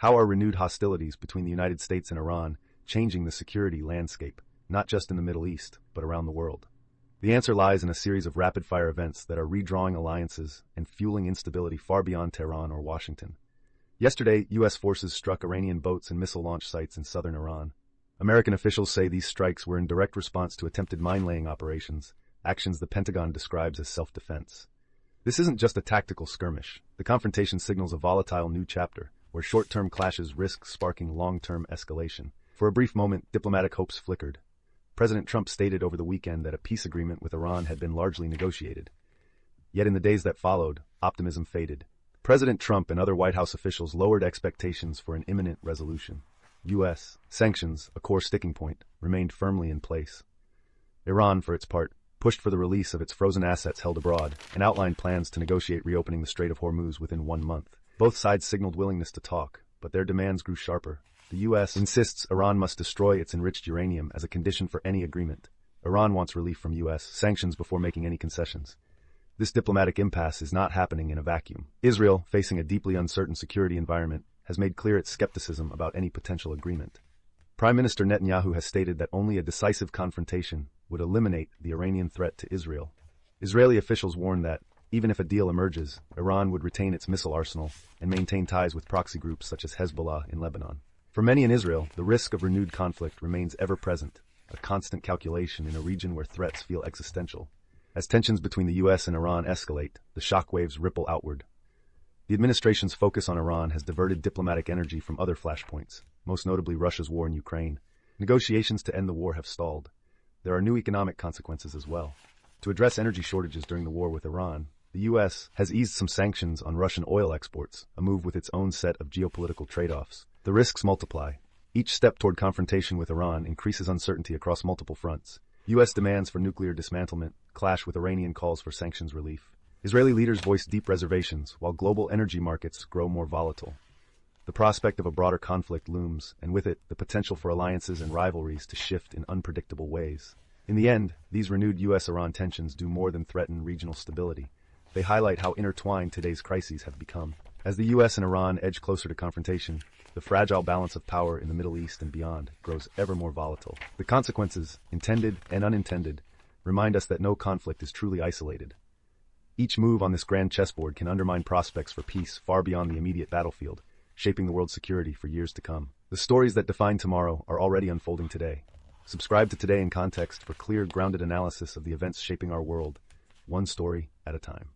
How are renewed hostilities between the United States and Iran changing the security landscape, not just in the Middle East, but around the world? The answer lies in a series of rapid-fire events that are redrawing alliances and fueling instability far beyond Tehran or Washington. Yesterday, U.S. forces struck Iranian boats and missile launch sites in southern Iran. American officials say these strikes were in direct response to attempted mine-laying operations, actions the Pentagon describes as self-defense. This isn't just a tactical skirmish. The confrontation signals a volatile new chapter, where short-term clashes risk sparking long-term escalation. For a brief moment, diplomatic hopes flickered. President Trump stated over the weekend that a peace agreement with Iran had been largely negotiated. Yet in the days that followed, optimism faded. President Trump and other White House officials lowered expectations for an imminent resolution. U.S. sanctions, a core sticking point, remained firmly in place. Iran, for its part, pushed for the release of its frozen assets held abroad and outlined plans to negotiate reopening the Strait of Hormuz within 1 month. Both sides signaled willingness to talk, but their demands grew sharper. The U.S. insists Iran must destroy its enriched uranium as a condition for any agreement. Iran wants relief from U.S. sanctions before making any concessions. This diplomatic impasse is not happening in a vacuum. Israel, facing a deeply uncertain security environment, has made clear its skepticism about any potential agreement. Prime Minister Netanyahu has stated that only a decisive confrontation would eliminate the Iranian threat to Israel. Israeli officials warn that, even if a deal emerges, Iran would retain its missile arsenal and maintain ties with proxy groups such as Hezbollah in Lebanon. For many in Israel, the risk of renewed conflict remains ever present, a constant calculation in a region where threats feel existential. As tensions between the U.S. and Iran escalate, the shockwaves ripple outward. The administration's focus on Iran has diverted diplomatic energy from other flashpoints, most notably Russia's war in Ukraine. Negotiations to end the war have stalled. There are new economic consequences as well. To address energy shortages during the war with Iran, the U.S. has eased some sanctions on Russian oil exports, a move with its own set of geopolitical trade-offs. The risks multiply. Each step toward confrontation with Iran increases uncertainty across multiple fronts. U.S. demands for nuclear dismantlement clash with Iranian calls for sanctions relief. Israeli leaders voice deep reservations, while global energy markets grow more volatile. The prospect of a broader conflict looms, and with it, the potential for alliances and rivalries to shift in unpredictable ways. In the end, these renewed U.S.-Iran tensions do more than threaten regional stability. They highlight how intertwined today's crises have become. As the U.S. and Iran edge closer to confrontation, the fragile balance of power in the Middle East and beyond grows ever more volatile. The consequences, intended and unintended, remind us that no conflict is truly isolated. Each move on this grand chessboard can undermine prospects for peace far beyond the immediate battlefield, shaping the world's security for years to come. The stories that define tomorrow are already unfolding today. Subscribe to Today in Context for clear, grounded analysis of the events shaping our world, one story at a time.